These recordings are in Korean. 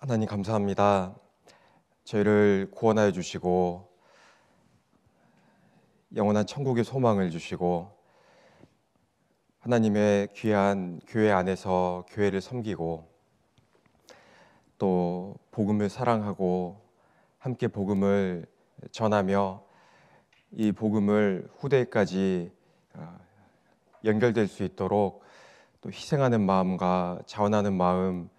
하나님 감사합니다. 저희를 구원하여 주시고 영원한 천국의 소망을 주시고 하나님의 귀한 교회 안에서 교회를 섬기고 또 복음을 사랑하고 함께 복음을 전하며 이 복음을 후대까지 연결될 수 있도록 또 희생하는 마음과 자원하는 마음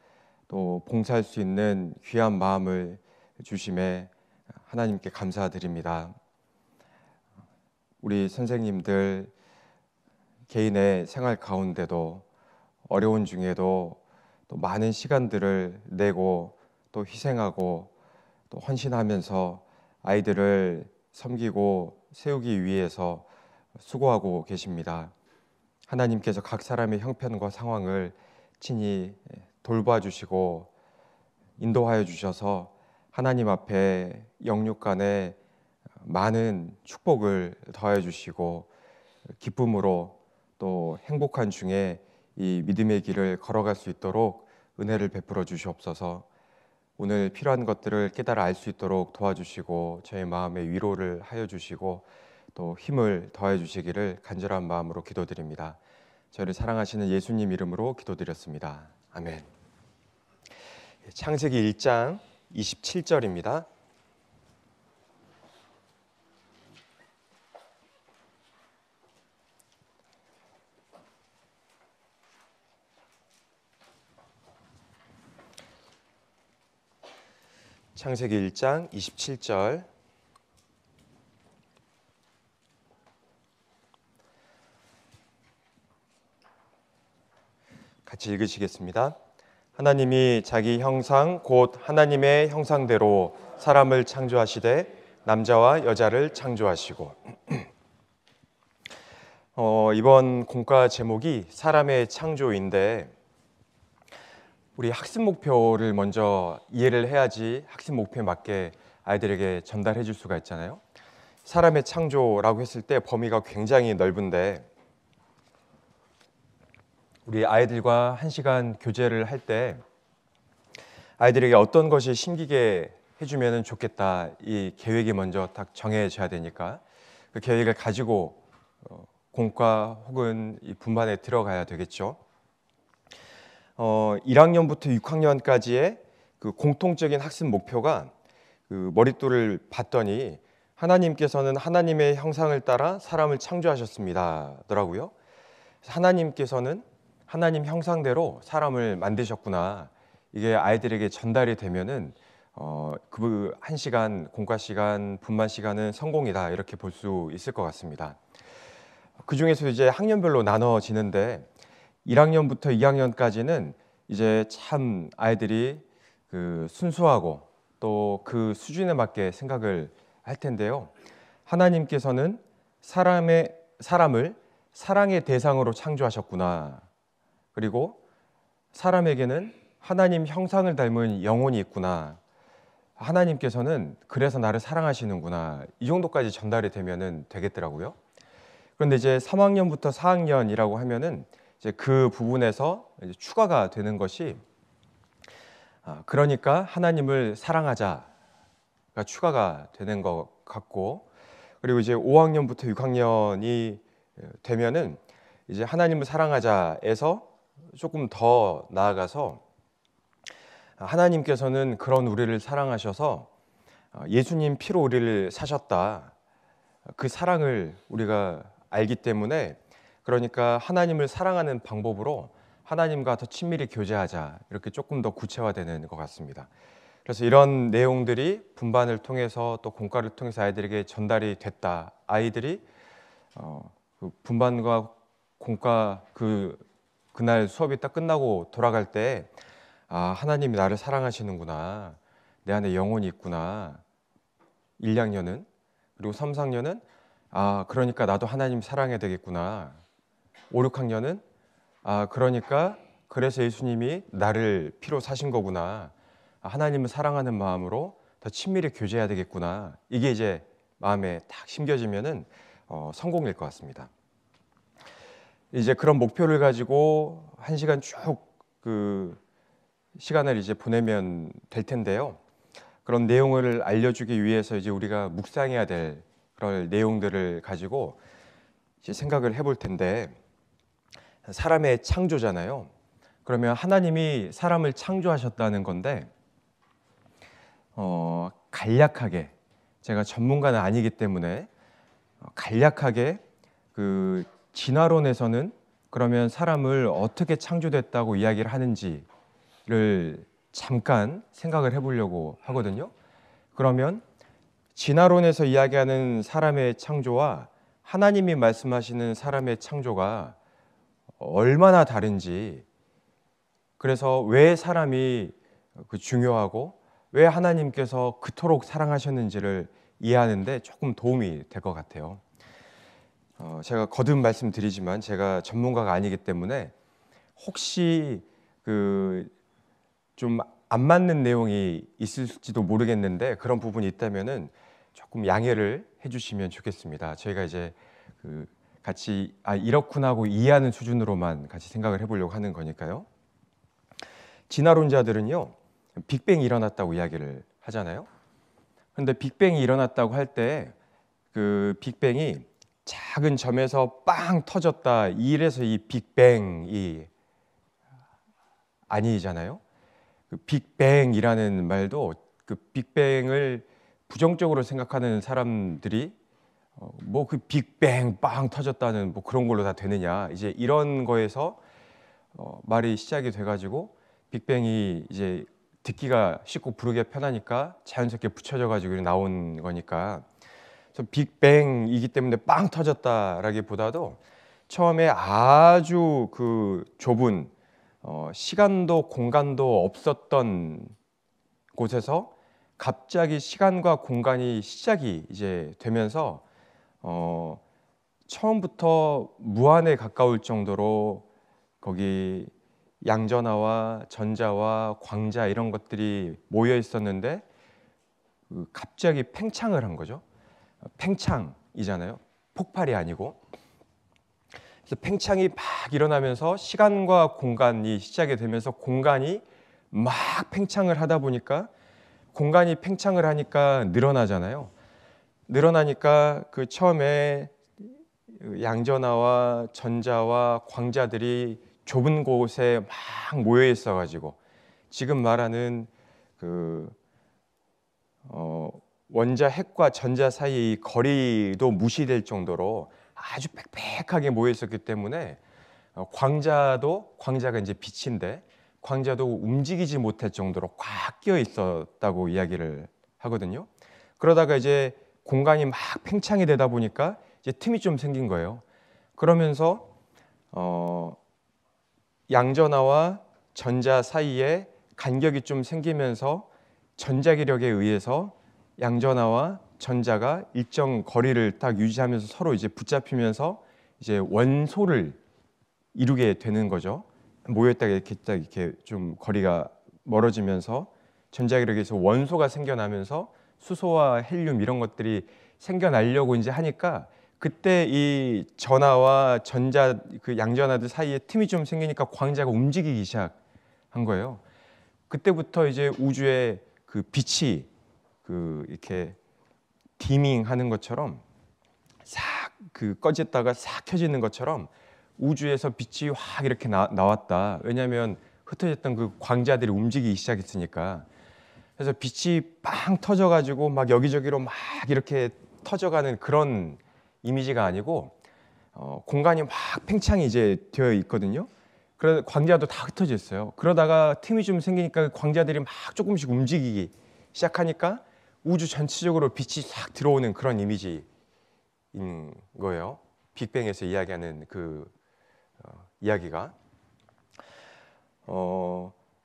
또 봉사할 수 있는 귀한 마음을 주심에 하나님께 감사드립니다. 우리 선생님들 개인의 생활 가운데도 어려운 중에도 또 많은 시간들을 내고 또 희생하고 또 헌신하면서 아이들을 섬기고 세우기 위해서 수고하고 계십니다. 하나님께서 각 사람의 형편과 상황을 친히 돌봐주시고 인도하여 주셔서 하나님 앞에 영육 간에 많은 축복을 더해 주시고 기쁨으로 또 행복한 중에 이 믿음의 길을 걸어갈 수 있도록 은혜를 베풀어 주시옵소서. 오늘 필요한 것들을 깨달아 알 수 있도록 도와주시고 저의 마음에 위로를 하여 주시고 또 힘을 더해 주시기를 간절한 마음으로 기도드립니다. 저를 사랑하시는 예수님 이름으로 기도드렸습니다. 아멘. 창세기 1장 27절입니다. 창세기 1장 27절 같이 읽으시겠습니다. 하나님이 자기 형상 곧 하나님의 형상대로 사람을 창조하시되 남자와 여자를 창조하시고 이번 공과 제목이 사람의 창조인데 우리 학습 목표를 먼저 이해를 해야지 학습 목표에 맞게 아이들에게 전달해 줄 수가 있잖아요. 사람의 창조라고 했을 때 범위가 굉장히 넓은데 우리 아이들과 1시간 교제를 할 때 아이들에게 어떤 것이 심기게 해주면 좋겠다 이 계획이 먼저 딱 정해져야 되니까 그 계획을 가지고 공과 혹은 이 분반에 들어가야 되겠죠. 1학년부터 6학년까지의 그 공통적인 학습 목표가 그 머릿돌을 봤더니 하나님께서는 하나님의 형상을 따라 사람을 창조하셨습니다 더라고요. 하나님께서는 하나님 형상대로 사람을 만드셨구나. 이게 아이들에게 전달이 되면은 그 1시간 공과 시간, 분반 시간은 성공이다 이렇게 볼 수 있을 것 같습니다. 그 중에서 이제 학년별로 나눠지는데 1학년부터 2학년까지는 이제 참 아이들이 그 순수하고 또 그 수준에 맞게 생각을 할 텐데요. 하나님께서는 사람을 사랑의 대상으로 창조하셨구나. 그리고 사람에게는 하나님 형상을 닮은 영혼이 있구나. 하나님께서는 그래서 나를 사랑하시는구나. 이 정도까지 전달이 되면은 되겠더라고요. 그런데 이제 3학년부터 4학년이라고 하면은 이제 그 부분에서 이제 추가가 되는 것이 그러니까 하나님을 사랑하자가 추가가 되는 것 같고, 그리고 이제 5학년부터 6학년이 되면은 이제 하나님을 사랑하자에서 조금 더 나아가서 하나님께서는 그런 우리를 사랑하셔서 예수님 피로 우리를 사셨다. 그 사랑을 우리가 알기 때문에 그러니까 하나님을 사랑하는 방법으로 하나님과 더 친밀히 교제하자 이렇게 조금 더 구체화되는 것 같습니다. 그래서 이런 내용들이 분반을 통해서 또 공과를 통해서 아이들에게 전달이 됐다. 아이들이 그 분반과 공과 그날 수업이 딱 끝나고 돌아갈 때 하나님이 나를 사랑하시는구나. 내 안에 영혼이 있구나. 1, 2학년은 그리고 3, 4학년은 그러니까 나도 하나님 사랑해야 되겠구나. 5, 6학년은 그러니까 그래서 예수님이 나를 피로 사신 거구나. 하나님을 사랑하는 마음으로 더 친밀히 교제해야 되겠구나. 이게 이제 마음에 딱 심겨지면은 성공일 것 같습니다. 이제 그런 목표를 가지고 1시간 쭉 시간을 이제 보내면 될 텐데요. 그런 내용을 알려주기 위해서 이제 우리가 묵상해야 될 그런 내용들을 가지고 이제 생각을 해볼 텐데, 사람의 창조잖아요. 그러면 하나님이 사람을 창조하셨다는 건데, 간략하게, 제가 전문가는 아니기 때문에 간략하게 그 진화론에서는 그러면 사람을 어떻게 창조됐다고 이야기를 하는지를 잠깐 생각을 해보려고 하거든요. 그러면 진화론에서 이야기하는 사람의 창조와 하나님이 말씀하시는 사람의 창조가 얼마나 다른지, 그래서 왜 사람이 중요하고 왜 하나님께서 그토록 사랑하셨는지를 이해하는데 조금 도움이 될 것 같아요. 제가 거듭 말씀드리지만 제가 전문가가 아니기 때문에 혹시 좀 안 맞는 내용이 있을지도 모르겠는데, 그런 부분이 있다면은 조금 양해를 해주시면 좋겠습니다. 저희가 이제 같이 이렇구나 하고 이해하는 수준으로만 같이 생각을 해보려고 하는 거니까요. 진화론자들은요, 빅뱅이 일어났다고 이야기를 하잖아요. 근데 빅뱅이 일어났다고 할 때 그 빅뱅이 작은 점에서 빵 터졌다, 이래서 이 빅뱅이 아니잖아요. 그 빅뱅이라는 말도 그 빅뱅을 부정적으로 생각하는 사람들이 뭐 그 빅뱅 빵 터졌다는 뭐 그런 걸로 다 되느냐, 이제 이런 거에서 말이 시작이 돼가지고 빅뱅이 이제 듣기가 쉽고 부르기가 편하니까 자연스럽게 붙여져 가지고 나온 거니까, 그래서 빅뱅이기 때문에 빵 터졌다라기보다도 처음에 아주 그 좁은 시간도 공간도 없었던 곳에서 갑자기 시간과 공간이 시작이 이제 되면서 처음부터 무한에 가까울 정도로 거기 양전하와 전자와 광자 이런 것들이 모여 있었는데 갑자기 팽창을 한 거죠. 팽창이잖아요. 폭발이 아니고. 그래서 팽창이 막 일어나면서 시간과 공간이 시작이 되면서 공간이 막 팽창을 하다 보니까, 공간이 팽창을 하니까 늘어나잖아요. 늘어나니까 그 처음에 양전하와 전자와 광자들이 좁은 곳에 막 모여 있어 가지고 지금 말하는 원자 핵과 전자 사이의 거리도 무시될 정도로 아주 빽빽하게 모여 있었기 때문에 광자가 이제 빛인데 광자도 움직이지 못할 정도로 꽉 끼어 있었다고 이야기를 하거든요. 그러다가 이제 공간이 막 팽창이 되다 보니까 이제 틈이 좀 생긴 거예요. 그러면서 양전하와 전자 사이에 간격이 좀 생기면서 전자기력에 의해서 양전하와 전자가 일정 거리를 딱 유지하면서 서로 이제 붙잡히면서 이제 원소를 이루게 되는 거죠. 모였다가 이렇게 딱 이렇게 좀 거리가 멀어지면서 전자기력에 의해서 원소가 생겨나면서 수소와 헬륨 이런 것들이 생겨나려고 이제 하니까, 그때 이 전하와 전자 그 양전하들 사이에 틈이 좀 생기니까 광자가 움직이기 시작한 거예요. 그때부터 이제 우주의 그 빛이 이렇게 디밍하는 것처럼 싹 꺼졌다가 싹 켜지는 것처럼 우주에서 빛이 확 이렇게 나왔다. 왜냐하면 흩어졌던 그 광자들이 움직이기 시작했으니까. 그래서 빛이 빵 터져가지고 막 여기저기로 막 이렇게 터져가는 그런 이미지가 아니고 공간이 막 팽창이 이제 되어 있거든요. 그래서 광자도 다 흩어져 있어요. 그러다가 틈이 좀 생기니까 광자들이 막 조금씩 움직이기 시작하니까 우주 전체적으로 빛이 싹 들어오는 그런 이미지인 거예요. 빅뱅에서 이야기하는 이야기가.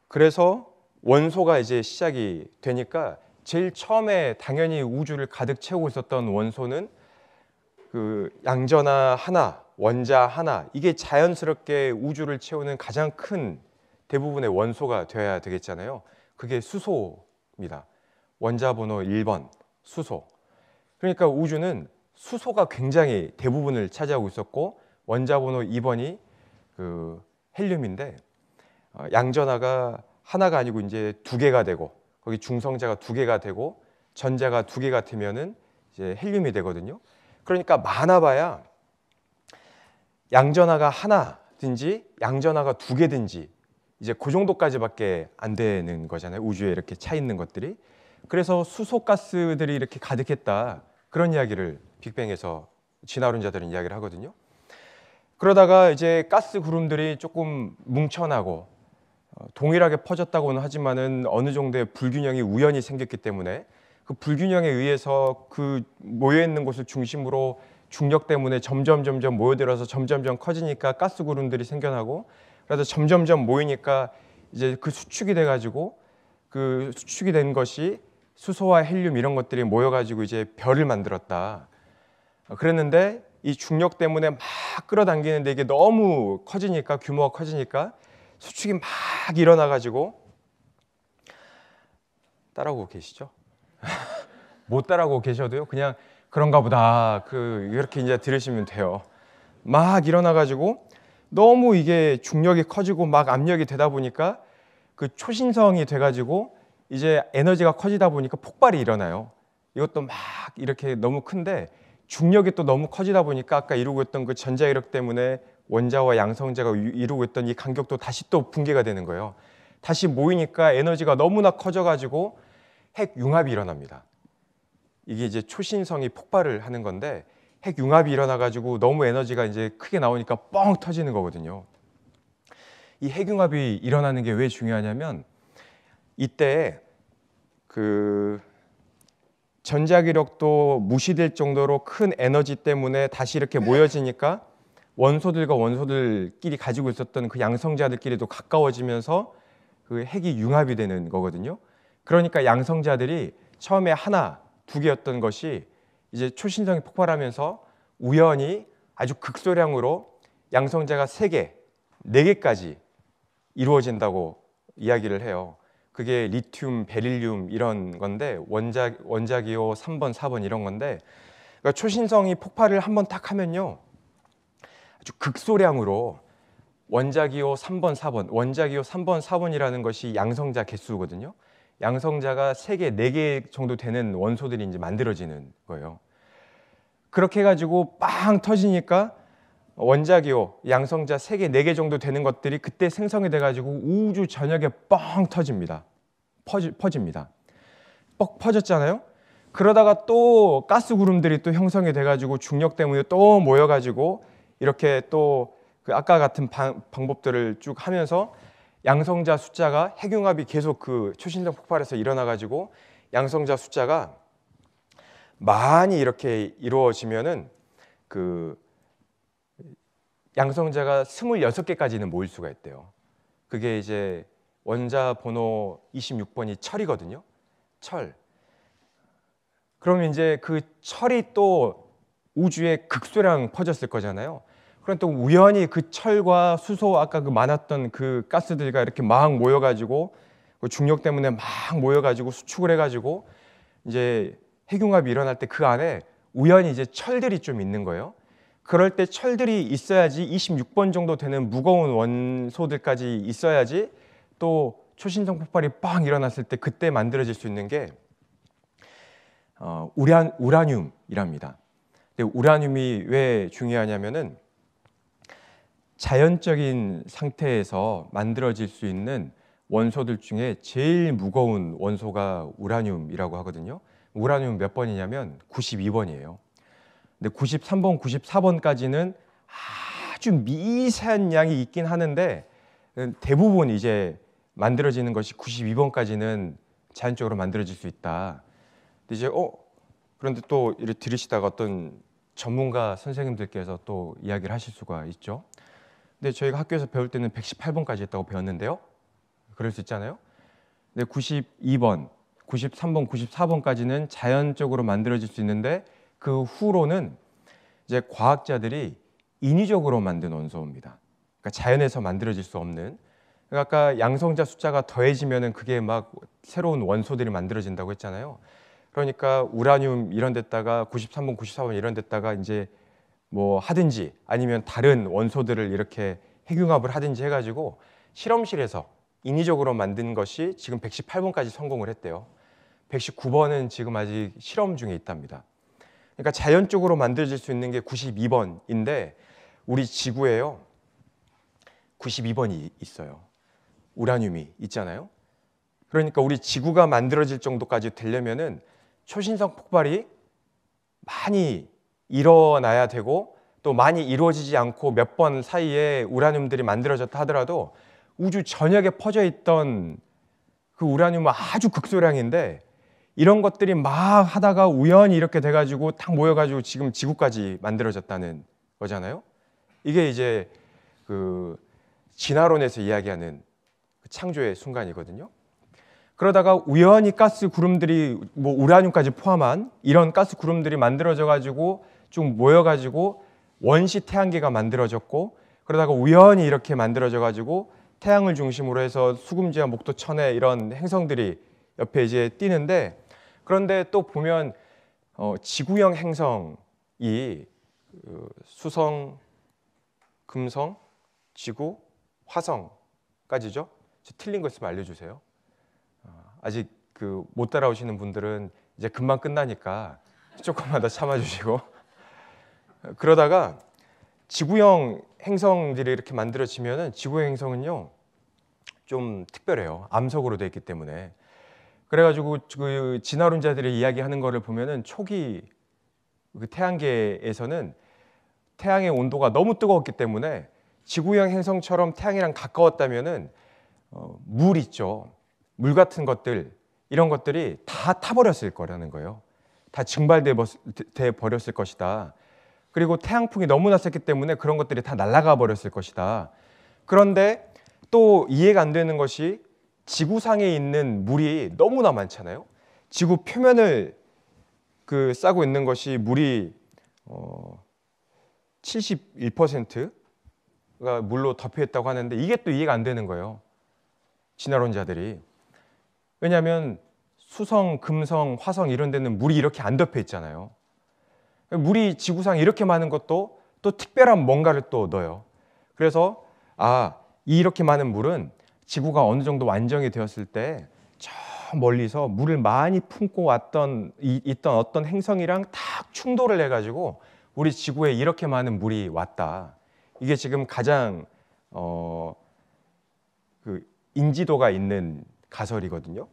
그래서 원소가 이제 시작이 되니까 제일 처음에 당연히 우주를 가득 채우고 있었던 원소는 양전하 하나, 원자 하나, 이게 자연스럽게 우주를 채우는 가장 큰 대부분의 원소가 되어야 되겠잖아요. 그게 수소입니다. 원자 번호 1번 수소. 그러니까 우주는 수소가 굉장히 대부분을 차지하고 있었고, 원자 번호 2번이 헬륨인데 양전하가 하나가 아니고 이제 두 개가 되고 거기 중성자가 두 개가 되고 전자가 두 개가 되면은 이제 헬륨이 되거든요. 그러니까 많아봐야 양전하가 하나든지 양전하가 두 개든지 이제 그 정도까지밖에 안 되는 거잖아요. 우주에 이렇게 차 있는 것들이. 그래서 수소가스들이 이렇게 가득했다. 그런 이야기를 빅뱅에서 진화론자들은 이야기를 하거든요. 그러다가 이제 가스 구름들이 조금 뭉쳐나고 동일하게 퍼졌다고는 하지만은 어느 정도의 불균형이 우연히 생겼기 때문에 그 불균형에 의해서 그 모여 있는 곳을 중심으로 중력 때문에 점점 모여들어서 점점 커지니까 가스 구름들이 생겨나고 그래서 점점 모이니까 이제 그 수축이 돼 가지고 그 수축이 된 것이 수소와 헬륨 이런 것들이 모여 가지고 이제 별을 만들었다. 그랬는데 이 중력 때문에 막 끌어당기는데 이게 너무 커지니까 규모가 커지니까 수축이 막 일어나 가지고 따라오고 계시죠? 못 따라오고 계셔도요. 그냥 그런가 보다. 이렇게 이제 들으시면 돼요. 막 일어나 가지고 너무 이게 중력이 커지고 막 압력이 되다 보니까 그 초신성이 돼 가지고 이제 에너지가 커지다 보니까 폭발이 일어나요. 이것도 막 이렇게 너무 큰데 중력이 또 너무 커지다 보니까 아까 이루고 있던 그 전자이력 때문에 원자와 양성자가 이루고 있던 이 간격도 다시 또 붕괴가 되는 거예요. 다시 모이니까 에너지가 너무나 커져가지고 핵융합이 일어납니다. 이게 이제 초신성이 폭발을 하는 건데 핵융합이 일어나가지고 너무 에너지가 이제 크게 나오니까 뻥 터지는 거거든요. 이 핵융합이 일어나는 게 왜 중요하냐면 이때 그 전자기력도 무시될 정도로 큰 에너지 때문에 다시 이렇게 모여지니까 원소들과 원소들끼리 가지고 있었던 그 양성자들끼리도 가까워지면서 그 핵이 융합이 되는 거거든요. 그러니까 양성자들이 처음에 하나, 두 개였던 것이 이제 초신성이 폭발하면서 우연히 아주 극소량으로 양성자가 세 개, 네 개까지 이루어진다고 이야기를 해요. 그게 리튬, 베릴륨 이런 건데 원자기호 3번, 4번 이런 건데 그러니까 초신성이 폭발을 한번 딱 하면요. 아주 극소량으로 원자기호 3번, 4번, 원자기호 3번, 4번이라는 것이 양성자 개수거든요. 양성자가 3개, 4개 정도 되는 원소들이 이제 만들어지는 거예요. 그렇게 해가지고 빵 터지니까 원자기호, 양성자 3개, 4개 정도 되는 것들이 그때 생성이 돼가지고 우주 전역에 뻥 터집니다. 퍼집니다. 뻑 퍼졌잖아요. 그러다가 또 가스 구름들이 또 형성이 돼가지고 중력 때문에 또 모여가지고 이렇게 또 그 아까 같은 방법들을 쭉 하면서 양성자 숫자가 핵융합이 계속 그 초신성 폭발에서 일어나가지고 양성자 숫자가 많이 이렇게 이루어지면은 그 양성자가 26개까지는 모일 수가 있대요. 그게 이제 원자 번호 26번이 철이거든요. 철. 그러면 이제 그 철이 또 우주에 극소량 퍼졌을 거잖아요. 그럼 또 우연히 그 철과 수소 아까 그 많았던 그 가스들과 이렇게 막 모여가지고 그 중력 때문에 막 모여가지고 수축을 해가지고 이제 핵융합이 일어날 때 그 안에 우연히 이제 철들이 좀 있는 거예요. 그럴 때 철들이 있어야지 26번 정도 되는 무거운 원소들까지 있어야지 또 초신성 폭발이 빵 일어났을 때 그때 만들어질 수 있는 게 우라늄이랍니다. 근데 우라늄이 왜 중요하냐면은 자연적인 상태에서 만들어질 수 있는 원소들 중에 제일 무거운 원소가 우라늄이라고 하거든요. 우라늄 몇 번이냐면 92번이에요. 근데 93번, 94번까지는 아주 미세한 양이 있긴 하는데 대부분 이제 만들어지는 것이 92번까지는 자연적으로 만들어질 수 있다. 근데 이제 그런데 또 이렇게 들으시다가 어떤 전문가 선생님들께서 또 이야기를 하실 수가 있죠. 근데 저희가 학교에서 배울 때는 118번까지 했다고 배웠는데요. 그럴 수 있잖아요. 근데 92번, 93번, 94번까지는 자연적으로 만들어질 수 있는데 그 후로는 이제 과학자들이 인위적으로 만든 원소입니다. 그러니까 자연에서 만들어질 수 없는. 그러니까 아까 양성자 숫자가 더해지면은 그게 막 새로운 원소들이 만들어진다고 했잖아요. 그러니까 우라늄 이런 데다가 93번, 94번 이런 데다가 이제 뭐 하든지 아니면 다른 원소들을 이렇게 핵융합을 하든지 해가지고 실험실에서 인위적으로 만든 것이 지금 118번까지 성공을 했대요. 119번은 지금 아직 실험 중에 있답니다. 그러니까 자연적으로 만들어질 수 있는 게 92번인데 우리 지구에요. 92번이 있어요. 우라늄이 있잖아요. 그러니까 우리 지구가 만들어질 정도까지 되려면은 초신성 폭발이 많이 일어나야 되고 또 많이 이루어지지 않고 몇 번 사이에 우라늄들이 만들어졌다 하더라도 우주 전역에 퍼져 있던 그 우라늄은 아주 극소량인데 이런 것들이 막 하다가 우연히 이렇게 돼가지고 딱 모여가지고 지금 지구까지 만들어졌다는 거잖아요. 이게 이제 그 진화론에서 이야기하는 그 창조의 순간이거든요. 그러다가 우연히 가스 구름들이 뭐 우라늄까지 포함한 이런 가스 구름들이 만들어져 가지고 좀 모여 가지고 원시 태양계가 만들어졌고 그러다가 우연히 이렇게 만들어져 가지고 태양을 중심으로 해서 수금지와 목도 천에 이런 행성들이 옆에 이제 뛰는데 그런데 또 보면 지구형 행성이 수성, 금성, 지구, 화성까지죠. 틀린 거 있으면 알려주세요. 아직 그 못 따라오시는 분들은 이제 금방 끝나니까 조금만 더 참아주시고 그러다가 지구형 행성들이 이렇게 만들어지면은 지구형 행성은요 좀 특별해요. 암석으로 되어 있기 때문에. 그래가지고 그 진화론자들이 이야기하는 거를 보면은 초기 그 태양계에서는 태양의 온도가 너무 뜨거웠기 때문에 지구형 행성처럼 태양이랑 가까웠다면은 물 있죠. 물 같은 것들 이런 것들이 다 타버렸을 거라는 거예요. 다 증발돼 버렸을 것이다. 그리고 태양풍이 너무나 셌기 때문에 그런 것들이 다 날아가 버렸을 것이다. 그런데 또 이해가 안 되는 것이 지구상에 있는 물이 너무나 많잖아요. 지구 표면을 그 싸고 있는 것이 물이 71%가 물로 덮여 있다고 하는데 이게 또 이해가 안 되는 거예요. 진화론자들이. 왜냐하면 수성, 금성, 화성 이런 데는 물이 이렇게 안 덮여 있잖아요. 물이 지구상에 이렇게 많은 것도 또 특별한 뭔가를 또 넣어요. 그래서 이렇게 많은 물은 지구가 어느 정도 완성이 되었을 때 저 멀리서 물을 많이 품고 있던 어떤 행성이랑 딱 충돌을 해가지고 우리 지구에 이렇게 많은 물이 왔다. 이게 지금 가장 그 인지도가 있는 가설이거든요.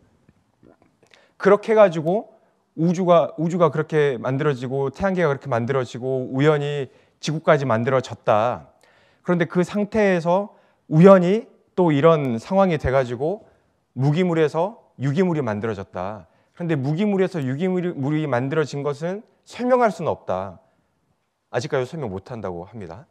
그렇게 해가지고 우주가 그렇게 만들어지고 태양계가 그렇게 만들어지고 우연히 지구까지 만들어졌다. 그런데 그 상태에서 우연히 또 이런 상황이 돼가지고 무기물에서 유기물이 만들어졌다. 그런데 무기물에서 유기물이 만들어진 것은 설명할 수는 없다. 아직까지 설명 못한다고 합니다.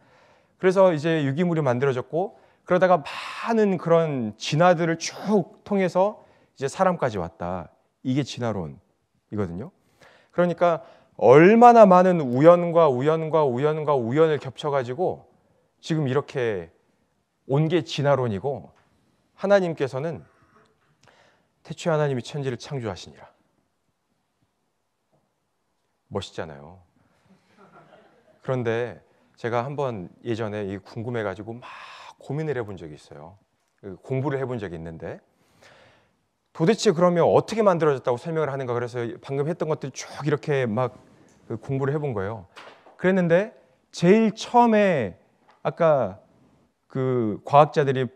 그래서 이제 유기물이 만들어졌고 그러다가 많은 그런 진화들을 쭉 통해서 이제 사람까지 왔다. 이게 진화론이거든요. 그러니까 얼마나 많은 우연을 겹쳐가지고 지금 이렇게 온 게 진화론이고 하나님께서는 태초에 하나님이 천지를 창조하시니라. 멋있잖아요. 그런데 제가 한번 예전에 궁금해가지고 막 고민을 해본 적이 있어요. 공부를 해본 적이 있는데 도대체 그러면 어떻게 만들어졌다고 설명을 하는가 그래서 방금 했던 것들 쭉 이렇게 막 공부를 해본 거예요. 그랬는데 제일 처음에 아까 그 과학자들이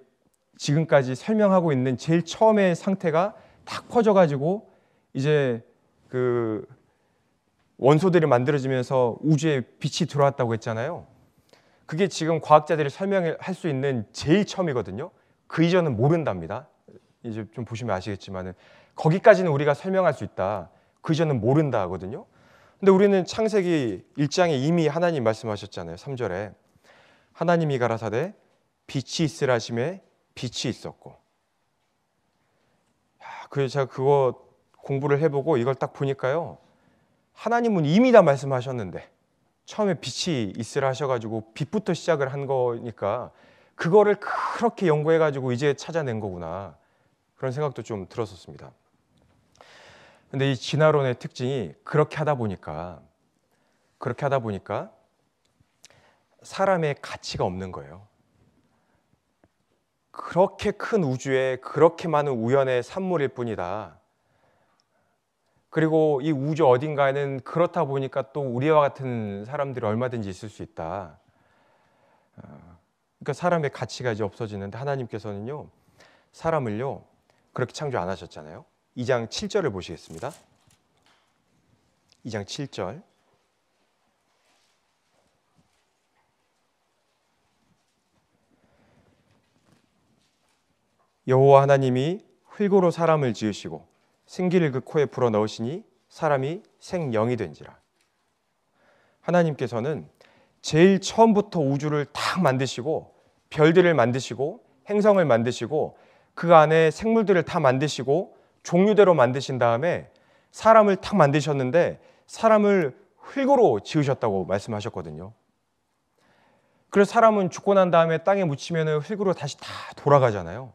지금까지 설명하고 있는 제일 처음의 상태가 탁 퍼져가지고 이제 그 원소들이 만들어지면서 우주에 빛이 들어왔다고 했잖아요. 그게 지금 과학자들이 설명을 할 수 있는 제일 처음이거든요. 그 이전은 모른답니다. 이제 좀 보시면 아시겠지만은 거기까지는 우리가 설명할 수 있다. 그 이전은 모른다 하거든요. 근데 우리는 창세기 1장에 이미 하나님 말씀하셨잖아요. 3절에 하나님이 가라사대 빛이 있으라 하심에 빛이 있었고. 그래서 제가 그거 공부를 해보고 이걸 딱 보니까요. 하나님은 이미 다 말씀하셨는데 처음에 빛이 있으라 하셔가지고 빛부터 시작을 한 거니까 그거를 그렇게 연구해가지고 이제 찾아낸 거구나. 그런 생각도 좀 들었었습니다. 근데 이 진화론의 특징이 그렇게 하다 보니까 사람의 가치가 없는 거예요. 그렇게 큰 우주에 그렇게 많은 우연의 산물일 뿐이다. 그리고 이 우주 어딘가에는 그렇다 보니까 또 우리와 같은 사람들이 얼마든지 있을 수 있다. 그러니까 사람의 가치가 이제 없어지는데 하나님께서는요, 사람을요 그렇게 창조 안 하셨잖아요. 2장 7절을 보시겠습니다. 2장 7절. 여호와 하나님이 흙으로 사람을 지으시고 생기를 그 코에 불어 넣으시니 사람이 생명이 된지라. 하나님께서는 제일 처음부터 우주를 딱 만드시고 별들을 만드시고 행성을 만드시고 그 안에 생물들을 다 만드시고 종류대로 만드신 다음에 사람을 딱 만드셨는데 사람을 흙으로 지으셨다고 말씀하셨거든요. 그래서 사람은 죽고 난 다음에 땅에 묻히면 흙으로 다시 다 돌아가잖아요.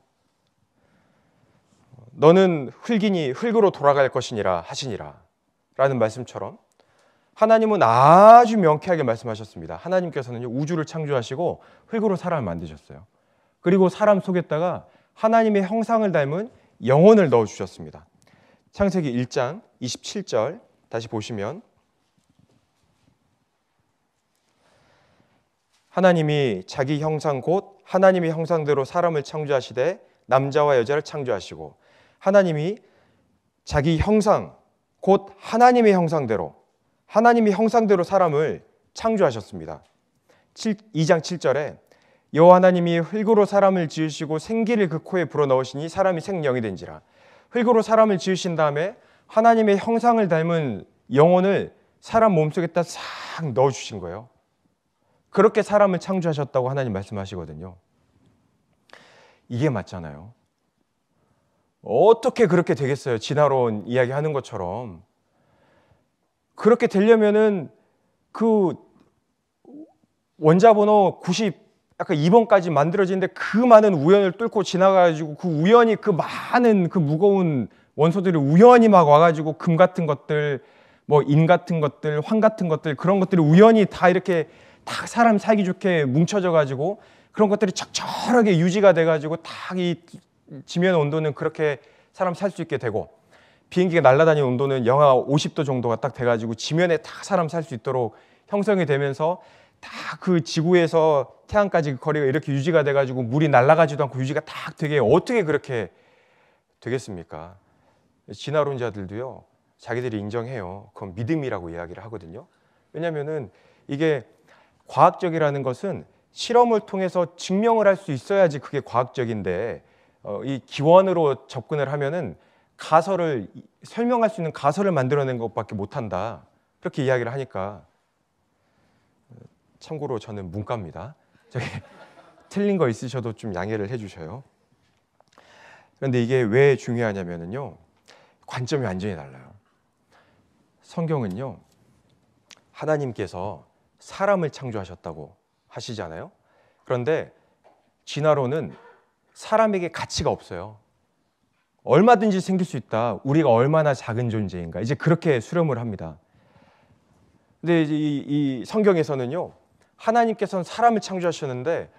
너는 흙이니 흙으로 돌아갈 것이니라 하시니라 라는 말씀처럼 하나님은 아주 명쾌하게 말씀하셨습니다. 하나님께서는 우주를 창조하시고 흙으로 사람을 만드셨어요. 그리고 사람 속에다가 하나님의 형상을 닮은 영혼을 넣어주셨습니다. 창세기 1장 27절 다시 보시면 하나님이 자기 형상 곧 하나님의 형상대로 사람을 창조하시되 남자와 여자를 창조하시고 하나님이 자기 형상 곧 하나님의 형상대로 사람을 창조하셨습니다. 2장 7절에 여호와 하나님이 흙으로 사람을 지으시고 생기를 그 코에 불어넣으시니 사람이 생명이 된지라. 흙으로 사람을 지으신 다음에 하나님의 형상을 닮은 영혼을 사람 몸속에다 싹 넣어주신 거예요. 그렇게 사람을 창조하셨다고 하나님 말씀하시거든요. 이게 맞잖아요. 어떻게 그렇게 되겠어요? 진화론 이야기하는 것처럼. 그렇게 되려면은 그 원자번호 92번까지 만들어지는데 그 많은 우연을 뚫고 지나가가지고 그 우연히 그 많은 그 무거운 원소들이 우연히 막 와가지고 금 같은 것들, 뭐 인 같은 것들, 황 같은 것들 그런 것들이 우연히 다 이렇게 다 사람 살기 좋게 뭉쳐져가지고 그런 것들이 적절하게 유지가 돼가지고 딱 이 지면 온도는 그렇게 사람 살 수 있게 되고 비행기가 날아다니는 온도는 영하 50도 정도가 딱 돼가지고 지면에 딱 사람 살 수 있도록 형성이 되면서 다 그 지구에서 태양까지 그 거리가 이렇게 유지가 돼가지고 물이 날아가지도 않고 유지가 딱 되게 어떻게 그렇게 되겠습니까? 진화론자들도요 자기들이 인정해요. 그건 믿음이라고 이야기를 하거든요. 왜냐하면은 이게 과학적이라는 것은 실험을 통해서 증명을 할 수 있어야지 그게 과학적인데 이 기원으로 접근을 하면은 가설을 설명할 수 있는 가설을 만들어낸 것밖에 못한다. 그렇게 이야기를 하니까 참고로 저는 문과입니다. 저기 틀린 거 있으셔도 좀 양해를 해주셔요. 그런데 이게 왜 중요하냐면요, 관점이 완전히 달라요. 성경은요, 하나님께서 사람을 창조하셨다고 하시잖아요. 그런데 진화론은 사람에게 가치가 없어요. 얼마든지 생길 수 있다. 우리가 얼마나 작은 존재인가. 이제 그렇게 수렴을 합니다. 근데 이 성경에서는요, 하나님께서는 사람을 창조하셨는데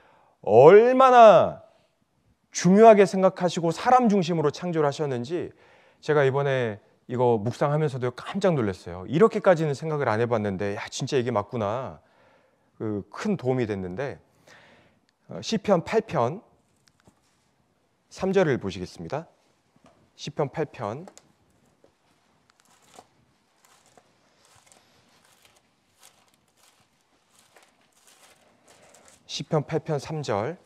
얼마나 중요하게 생각하시고 사람 중심으로 창조를 하셨는지 제가 이번에 이거 묵상하면서도 깜짝 놀랐어요. 이렇게까지는 생각을 안 해봤는데 야 진짜 이게 맞구나. 큰 도움이 됐는데 시편 8편 3절을 보시겠습니다. 시편 8편 시편 8편 3절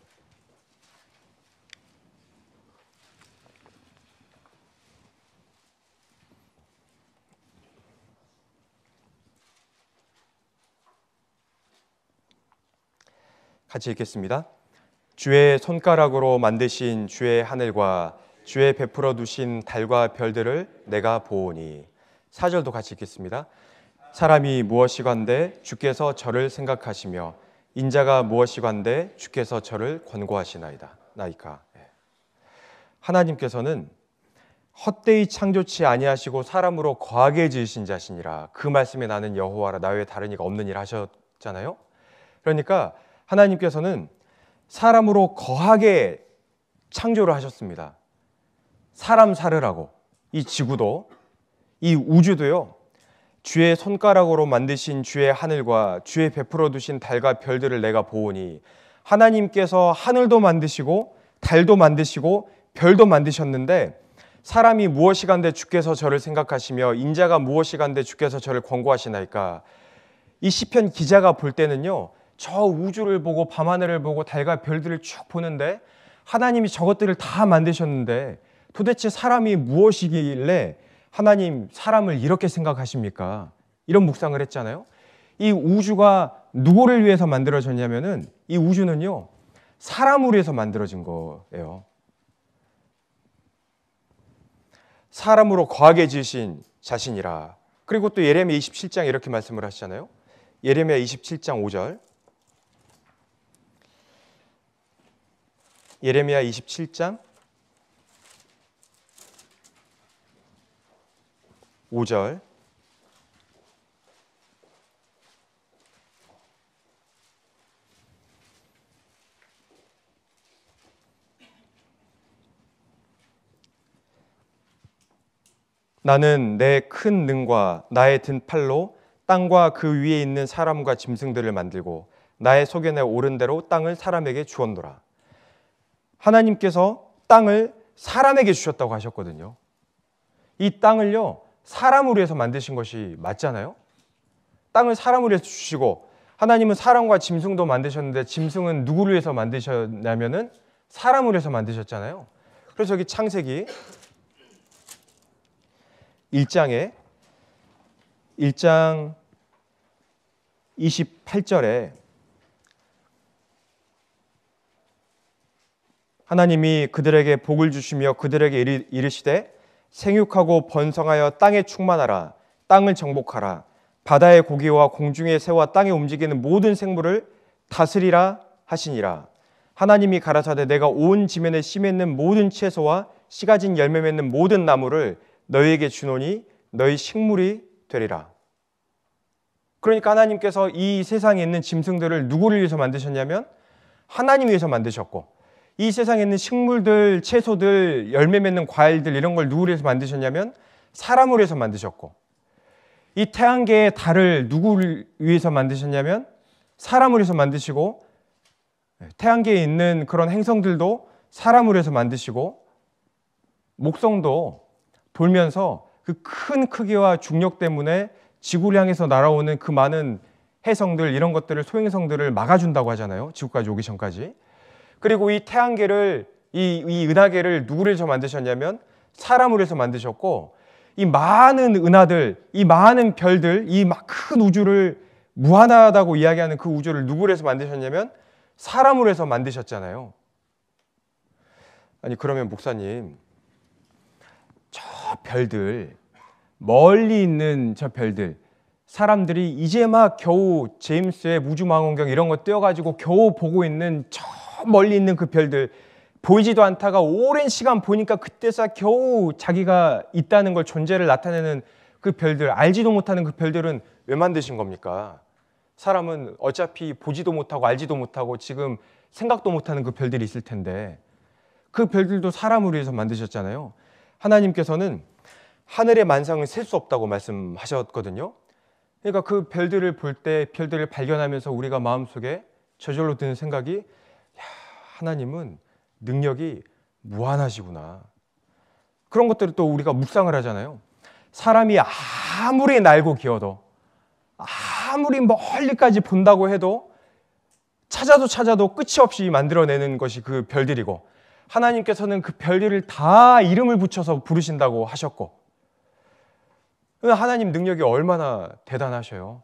같이 읽겠습니다. 주의 손가락으로 만드신 주의 하늘과 주의 베풀어 두신 달과 별들을 내가 보오니. 4절도 같이 읽겠습니다. 사람이 무엇이건대 주께서 저를 생각하시며 인자가 무엇이건대 주께서 저를 권고하시나이다. 나이까. 하나님께서는 헛되이 창조치 아니하시고 사람으로 거하게 지으신 자시니라. 그 말씀에 나는 여호와라 나 외에 다른 이가 없는 일 하셨잖아요. 그러니까 하나님께서는 사람으로 거하게 창조를 하셨습니다. 사람 살으라고. 이 지구도, 이 우주도요, 주의 손가락으로 만드신 주의 하늘과 주의 베풀어 두신 달과 별들을 내가 보오니, 하나님께서 하늘도 만드시고 달도 만드시고 별도 만드셨는데, 사람이 무엇이간데 주께서 저를 생각하시며 인자가 무엇이간데 주께서 저를 권고하시나이까. 이 시편 기자가 볼 때는요, 저 우주를 보고 밤하늘을 보고 달과 별들을 쭉 보는데 하나님이 저것들을 다 만드셨는데 도대체 사람이 무엇이길래 하나님 사람을 이렇게 생각하십니까? 이런 묵상을 했잖아요. 이 우주가 누구를 위해서 만들어졌냐면은, 이 우주는요, 사람을 위해서 만들어진 거예요. 사람으로 거하게 지으신 자신이라. 그리고 또 예레미야 27장 이렇게 말씀을 하시잖아요. 예레미야 27장 5절. 예레미야 27장 5절. 나는 내 큰 능과 나의 든 팔로 땅과 그 위에 있는 사람과 짐승들을 만들고 나의 소견에 오른 대로 땅을 사람에게 주었노라. 하나님께서 땅을 사람에게 주셨다고 하셨거든요. 이 땅을요, 사람을 위해서 만드신 것이 맞잖아요. 땅을 사람을 위해서 주시고, 하나님은 사람과 짐승도 만드셨는데 짐승은 누구를 위해서 만드셨냐면은 사람을 위해서 만드셨잖아요. 그래서 여기 창세기 1장 28절에 하나님이 그들에게 복을 주시며 그들에게 이르시되 생육하고 번성하여 땅에 충만하라. 땅을 정복하라. 바다의 고기와 공중의 새와 땅에 움직이는 모든 생물을 다스리라 하시니라. 하나님이 가라사대 내가 온 지면에 씨 맺는 모든 채소와 씨 가진 열매 맺는 모든 나무를 너희에게 주노니 너희 식물이 되리라. 그러니까 하나님께서 이 세상에 있는 짐승들을 누구를 위해서 만드셨냐면 하나님 위해서 만드셨고, 이 세상에 있는 식물들, 채소들, 열매 맺는 과일들 이런 걸 누구를 위해서 만드셨냐면 사람을 위해서 만드셨고, 이 태양계의 달을 누구를 위해서 만드셨냐면 사람을 위해서 만드시고, 태양계에 있는 그런 행성들도 사람을 위해서 만드시고, 목성도 돌면서 그 큰 크기와 중력 때문에 지구를 향해서 날아오는 그 많은 해성들, 이런 것들을, 소행성들을 막아준다고 하잖아요. 지구까지 오기 전까지. 그리고 이 태양계를, 이 은하계를 누구를 위해서 만드셨냐면 사람을 위해서 만드셨고, 이 많은 은하들, 이 많은 별들, 이 큰 우주를, 무한하다고 이야기하는 그 우주를 누구를 위해서 만드셨냐면 사람을 위해서 만드셨잖아요. 아니, 그러면 목사님, 저 별들, 멀리 있는 저 별들, 사람들이 이제 막 겨우 제임스의 우주망원경 이런 거 띄워가지고 겨우 보고 있는 저 멀리 있는 그 별들, 보이지도 않다가 오랜 시간 보니까 그때서 겨우 자기가 있다는 걸, 존재를 나타내는 그 별들, 알지도 못하는 그 별들은 왜 만드신 겁니까? 사람은 어차피 보지도 못하고 알지도 못하고 지금 생각도 못하는 그 별들이 있을 텐데, 그 별들도 사람을 위해서 만드셨잖아요. 하나님께서는 하늘의 만상을 셀 수 없다고 말씀하셨거든요. 그러니까 그 별들을 볼 때, 별들을 발견하면서 우리가 마음속에 저절로 드는 생각이, 야, 하나님은 능력이 무한하시구나. 그런 것들을 또 우리가 묵상을 하잖아요. 사람이 아무리 날고 기어도, 아무리 멀리까지 본다고 해도 찾아도 끝이 없이 만들어내는 것이 그 별들이고, 하나님께서는 그 별들을 다 이름을 붙여서 부르신다고 하셨고, 하나님 능력이 얼마나 대단하셔요.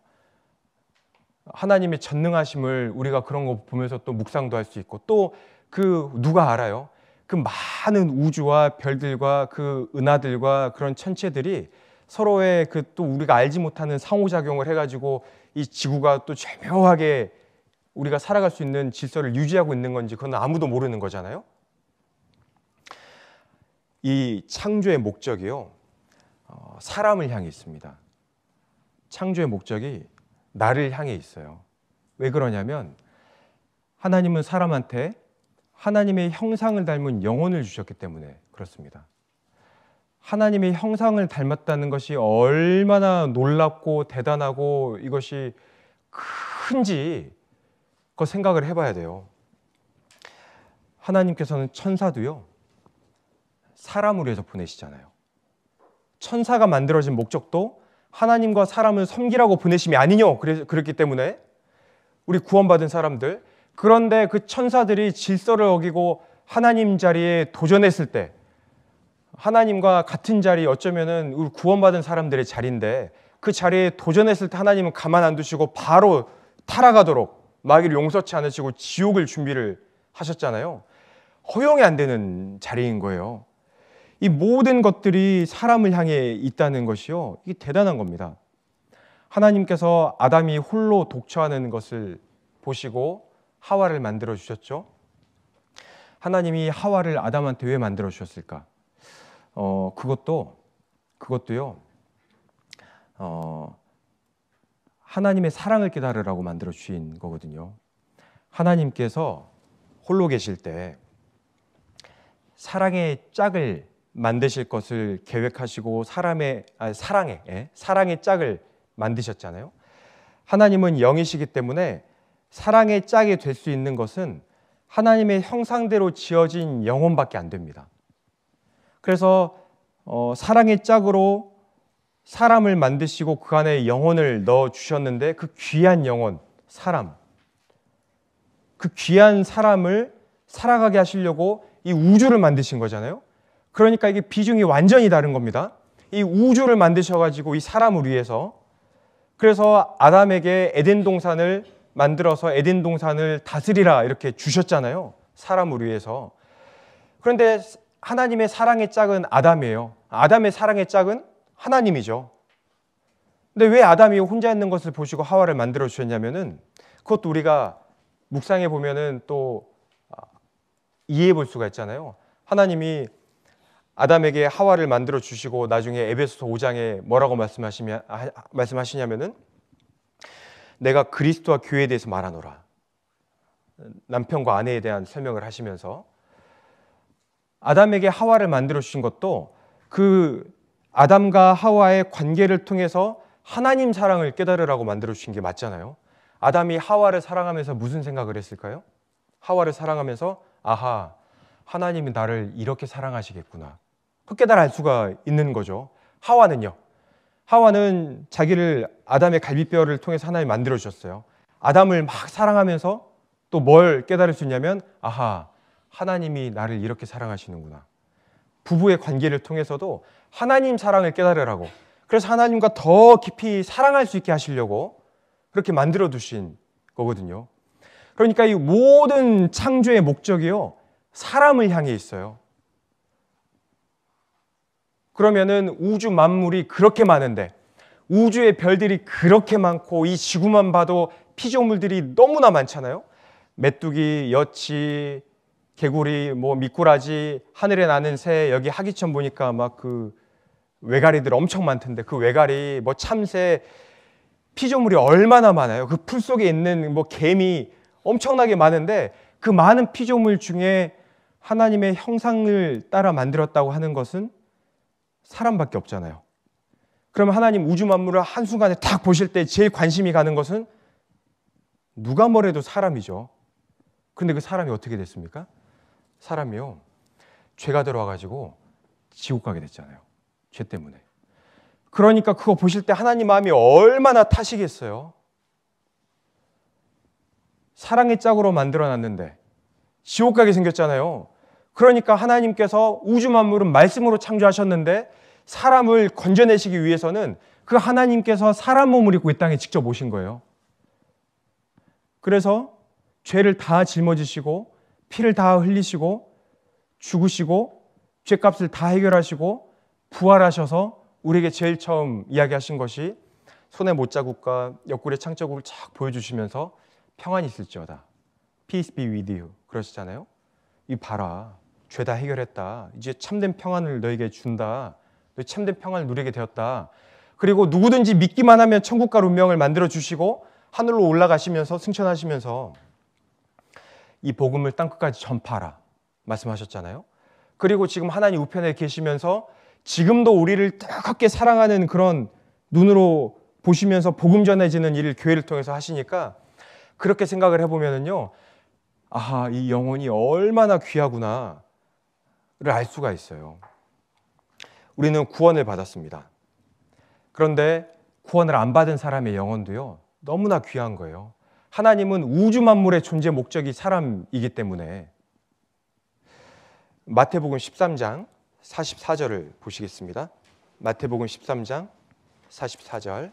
하나님의 전능하심을 우리가 그런 거 보면서 또 묵상도 할 수 있고, 또 그 누가 알아요? 그 많은 우주와 별들과 그 은하들과 그런 천체들이 서로의 그 또 우리가 알지 못하는 상호작용을 해가지고 이 지구가 또 절묘하게 우리가 살아갈 수 있는 질서를 유지하고 있는 건지, 그건 아무도 모르는 거잖아요. 이 창조의 목적이요, 사람을 향해 있습니다. 창조의 목적이 나를 향해 있어요. 왜 그러냐면 하나님은 사람한테 하나님의 형상을 닮은 영혼을 주셨기 때문에 그렇습니다. 하나님의 형상을 닮았다는 것이 얼마나 놀랍고 대단하고 이것이 큰지 그 생각을 해봐야 돼요. 하나님께서는 천사도요, 사람을 위해서 보내시잖아요. 천사가 만들어진 목적도 하나님과 사람을 섬기라고 보내심이 아니뇨. 그랬기 때문에 우리 구원받은 사람들, 그런데 그 천사들이 질서를 어기고 하나님 자리에 도전했을 때, 하나님과 같은 자리, 어쩌면은 우리 구원받은 사람들의 자리인데 그 자리에 도전했을 때 하나님은 가만 안 두시고 바로 타락하도록 마귀를 용서치 않으시고 지옥을 준비를 하셨잖아요. 허용이 안 되는 자리인 거예요. 이 모든 것들이 사람을 향해 있다는 것이요, 이게 대단한 겁니다. 하나님께서 아담이 홀로 독처하는 것을 보시고 하와를 만들어 주셨죠. 하나님이 하와를 아담한테 왜 만들어 주셨을까? 그것도요, 하나님의 사랑을 깨달으라고 만들어 주신 거거든요. 하나님께서 홀로 계실 때 사랑의 짝을 만드실 것을 계획하시고 사랑의 짝을 만드셨잖아요. 하나님은 영이시기 때문에 사랑의 짝이 될 수 있는 것은 하나님의 형상대로 지어진 영혼밖에 안 됩니다. 그래서 사랑의 짝으로 사람을 만드시고 그 안에 영혼을 넣어 주셨는데, 그 귀한 영혼, 사람, 그 귀한 사람을 살아가게 하시려고 이 우주를 만드신 거잖아요. 그러니까 이게 비중이 완전히 다른 겁니다. 이 우주를 만드셔가지고 이 사람을 위해서, 그래서 아담에게 에덴 동산을 만들어서 에덴 동산을 다스리라 이렇게 주셨잖아요. 사람을 위해서. 그런데 하나님의 사랑의 짝은 아담이에요. 아담의 사랑의 짝은 하나님이죠. 근데 왜 아담이 혼자 있는 것을 보시고 하와를 만들어 주셨냐면은, 그것도 우리가 묵상해 보면은 또 이해해 볼 수가 있잖아요. 하나님이 아담에게 하와를 만들어 주시고 나중에 에베소서 5장에 뭐라고 말씀하시냐면은, 내가 그리스도와 교회에 대해서 말하노라. 남편과 아내에 대한 설명을 하시면서 아담에게 하와를 만들어 주신 것도 그 아담과 하와의 관계를 통해서 하나님 사랑을 깨달으라고 만들어 주신 게 맞잖아요. 아담이 하와를 사랑하면서 무슨 생각을 했을까요? 하와를 사랑하면서 아하, 하나님이 나를 이렇게 사랑하시겠구나, 그 깨달을 수가 있는 거죠. 하와는 자기를 아담의 갈비뼈를 통해서 하나님 만들어 주셨어요. 아담을 막 사랑하면서 또 뭘 깨달을 수 있냐면, 아하, 하나님이 나를 이렇게 사랑하시는구나. 부부의 관계를 통해서도 하나님 사랑을 깨달으라고, 그래서 하나님과 더 깊이 사랑할 수 있게 하시려고 그렇게 만들어 두신 거거든요. 그러니까 이 모든 창조의 목적이요, 사람을 향해 있어요. 그러면은 우주 만물이 그렇게 많은데, 우주의 별들이 그렇게 많고, 이 지구만 봐도 피조물들이 너무나 많잖아요. 메뚜기, 여치, 개구리, 미꾸라지, 하늘에 나는 새, 여기 하기천 보니까 막 그 외가리들 엄청 많던데, 그 외가리, 참새, 피조물이 얼마나 많아요. 그 풀 속에 있는 개미 엄청나게 많은데, 그 많은 피조물 중에 하나님의 형상을 따라 만들었다고 하는 것은 사람밖에 없잖아요. 그러면 하나님 우주 만물을 한순간에 딱 보실 때 제일 관심이 가는 것은 누가 뭐래도 사람이죠. 근데 그 사람이 어떻게 됐습니까? 사람이요, 죄가 들어와가지고 지옥 가게 됐잖아요. 죄 때문에. 그러니까 그거 보실 때 하나님 마음이 얼마나 타시겠어요. 사랑의 짝으로 만들어놨는데 지옥 가게 생겼잖아요. 그러니까 하나님께서 우주 만물은 말씀으로 창조하셨는데 사람을 건져내시기 위해서는 그 하나님께서 사람 몸을 입고 이 땅에 직접 오신 거예요. 그래서 죄를 다 짊어지시고 피를 다 흘리시고 죽으시고 죄값을 다 해결하시고 부활하셔서 우리에게 제일 처음 이야기하신 것이 손의 못자국과 옆구리의 창자국을 쫙 보여주시면서 평안이 있을지어다. Peace be with you. 그러시잖아요. 이 봐라. 죄 다 해결했다. 이제 참된 평안을 너에게 준다. 너 참된 평안을 누리게 되었다. 그리고 누구든지 믿기만 하면 천국과 운명을 만들어 주시고 하늘로 올라가시면서 승천하시면서 이 복음을 땅끝까지 전파하라. 말씀하셨잖아요. 그리고 지금 하나님 우편에 계시면서 지금도 우리를 뜨겁게 사랑하는 그런 눈으로 보시면서 복음 전해지는 일을 교회를 통해서 하시니까 그렇게 생각을 해보면은요, 아하, 이 영혼이 얼마나 귀하구나를 알 수가 있어요. 우리는 구원을 받았습니다. 그런데 구원을 안 받은 사람의 영혼도요, 너무나 귀한 거예요. 하나님은 우주 만물의 존재 목적이 사람이기 때문에. 마태복음 13장 44절을 보시겠습니다. 마태복음 13장 44절.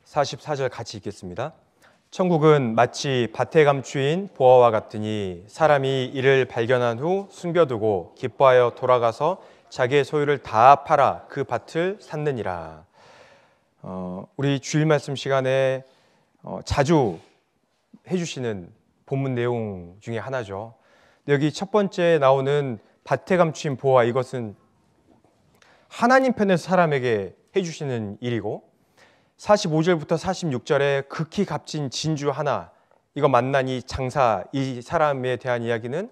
(44절) 같이 읽겠습니다. 천국은 마치 밭에 감추인 보화와 같으니 사람이 이를 발견한 후 숨겨두고 기뻐하여 돌아가서 자기의 소유를 다 팔아 그 밭을 샀느니라. 우리 주일 말씀 시간에 자주 해주시는 본문 내용 중에 하나죠. 여기 첫 번째 나오는 밭에 감추인 보화, 이것은 하나님 편에서 사람에게 해주시는 일이고, 45절부터 46절에 극히 값진 진주 하나, 이거 만난 이 장사, 이 사람에 대한 이야기는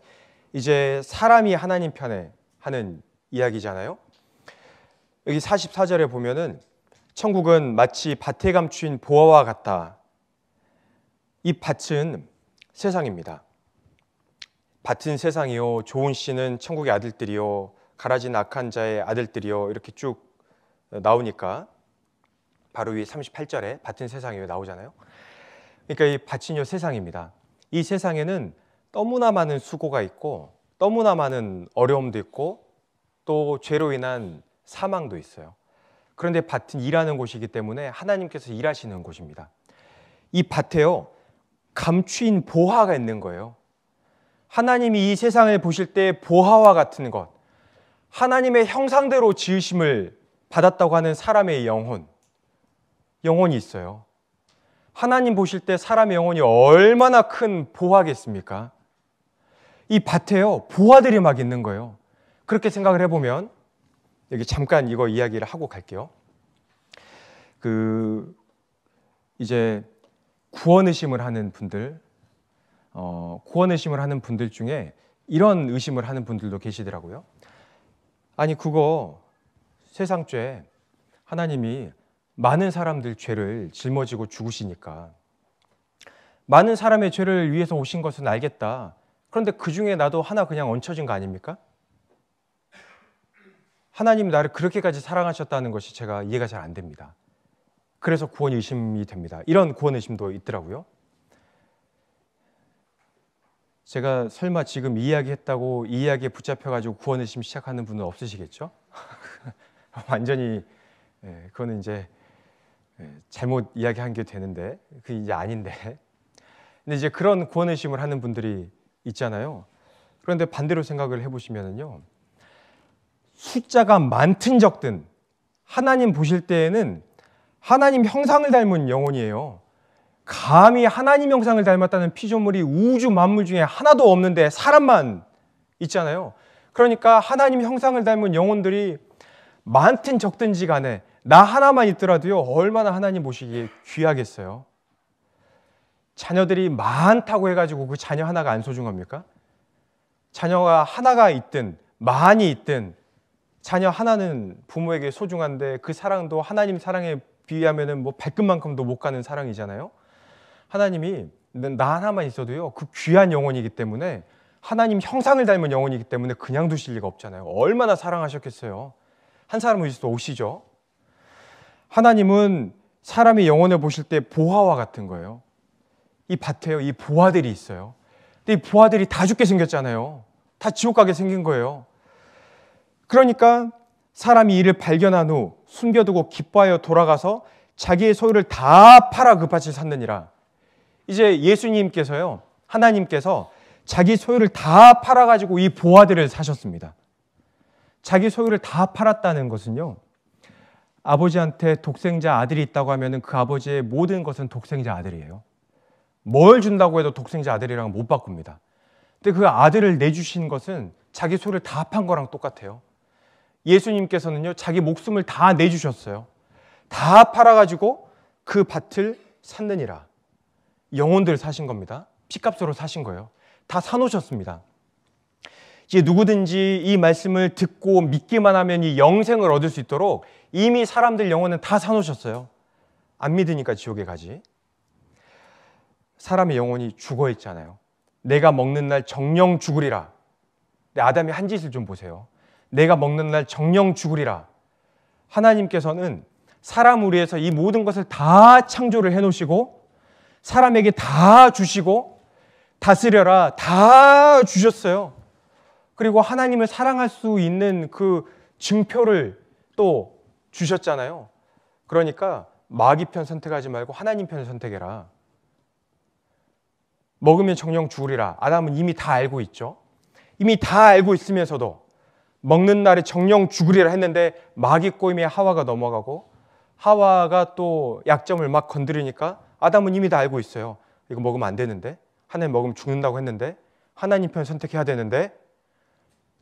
이제 사람이 하나님 편에 하는 이야기잖아요. 여기 44절에 보면은 천국은 마치 밭에 감추인 보화와 같다. 이 밭은 세상입니다. 밭은 세상이요, 좋은 씨는 천국의 아들들이요, 가라진 악한 자의 아들들이요, 이렇게 쭉 나오니까 바로 위에 38절에 밭은 세상이요 나오잖아요. 그러니까 이 밭은요 세상입니다. 이 세상에는 너무나 많은 수고가 있고 너무나 많은 어려움도 있고 또 죄로 인한 사망도 있어요. 그런데 밭은 일하는 곳이기 때문에 하나님께서 일하시는 곳입니다. 이 밭에요 감추인 보화가 있는 거예요. 하나님이 이 세상을 보실 때 보화와 같은 것, 하나님의 형상대로 지으심을 받았다고 하는 사람의 영혼이 있어요. 하나님 보실 때 사람의 영혼이 얼마나 큰 보화겠습니까? 이 밭에요 보화들이 막 있는 거예요. 그렇게 생각을 해보면, 여기 잠깐 이거 이야기를 하고 갈게요. 이제 구원 의심을 하는 분들, 구원 의심을 하는 분들 중에 이런 의심을 하는 분들도 계시더라고요. 아니 그거 세상죄, 하나님이 많은 사람들 죄를 짊어지고 죽으시니까 많은 사람의 죄를 위해서 오신 것은 알겠다. 그런데 그 중에 나도 하나 그냥 얹혀진 거 아닙니까? 하나님이 나를 그렇게까지 사랑하셨다는 것이 제가 이해가 잘 안 됩니다. 그래서 구원 의심이 됩니다. 이런 구원 의심도 있더라고요. 제가 설마 지금 이 이야기 했다고 이 이야기에 붙잡혀가지고 구원 의심 시작하는 분은 없으시겠죠? 완전히 그거는 이제 잘못 이야기한 게 되는데, 그게 이제 아닌데. 근데 이제 그런 구원 의심을 하는 분들이 있잖아요. 그런데 반대로 생각을 해보시면은요, 숫자가 많든 적든 하나님 보실 때에는 하나님 형상을 닮은 영혼이에요. 감히 하나님 형상을 닮았다는 피조물이 우주 만물 중에 하나도 없는데 사람만 있잖아요. 그러니까 하나님 형상을 닮은 영혼들이 많든 적든지 간에 나 하나만 있더라도요 얼마나 하나님 보시기에 귀하겠어요. 자녀들이 많다고 해가지고 그 자녀 하나가 안 소중합니까? 자녀가 하나가 있든 많이 있든 자녀 하나는 부모에게 소중한데 그 사랑도 하나님 사랑에 비하면은 뭐 발끝만큼도 못 가는 사랑이잖아요. 하나님이 나 하나만 있어도요 그 귀한 영혼이기 때문에, 하나님 형상을 닮은 영혼이기 때문에 그냥 두실 리가 없잖아요. 얼마나 사랑하셨겠어요. 한 사람을 위해서 오시죠. 하나님은 사람의 영혼을 보실 때 보화와 같은 거예요. 이 밭에요 이 보화들이 있어요. 근데 이 보화들이 다 죽게 생겼잖아요. 다 지옥 가게 생긴 거예요. 그러니까 사람이 이를 발견한 후 숨겨두고 기뻐하여 돌아가서 자기의 소유를 다 팔아 그 밭을 샀느니라. 이제 예수님께서요, 하나님께서 자기 소유를 다 팔아가지고 이 보화들을 사셨습니다. 자기 소유를 다 팔았다는 것은요, 아버지한테 독생자 아들이 있다고 하면 그 아버지의 모든 것은 독생자 아들이에요. 뭘 준다고 해도 독생자 아들이랑 못 바꿉니다. 근데 그 아들을 내주신 것은 자기 소를 다 합한 거랑 똑같아요. 예수님께서는요, 자기 목숨을 다 내주셨어요. 다 팔아가지고 그 밭을 샀느니라. 영혼들을 사신 겁니다. 피값으로 사신 거예요. 다 사놓으셨습니다. 이제 누구든지 이 말씀을 듣고 믿기만 하면 이 영생을 얻을 수 있도록 이미 사람들 영혼은 다 사놓으셨어요. 안 믿으니까 지옥에 가지. 사람의 영혼이 죽어 있잖아요. 내가 먹는 날 정령 죽으리라. 근데 아담이 한 짓을 좀 보세요. 내가 먹는 날 정령 죽으리라. 하나님께서는 사람을 위해서 이 모든 것을 다 창조를 해놓으시고 사람에게 다 주시고 다스려라 다 주셨어요. 그리고 하나님을 사랑할 수 있는 그 증표를 또 주셨잖아요. 그러니까 마귀 편 선택하지 말고 하나님 편을 선택해라. 먹으면 정령 죽으리라. 아담은 이미 다 알고 있죠. 이미 다 알고 있으면서도 먹는 날에 정령 죽으리라 했는데 마귀 꼬임에 하와가 넘어가고 하와가 또 약점을 막 건드리니까 아담은 이미 다 알고 있어요. 이거 먹으면 안 되는데, 하나님 먹으면 죽는다고 했는데, 하나님 편 선택해야 되는데,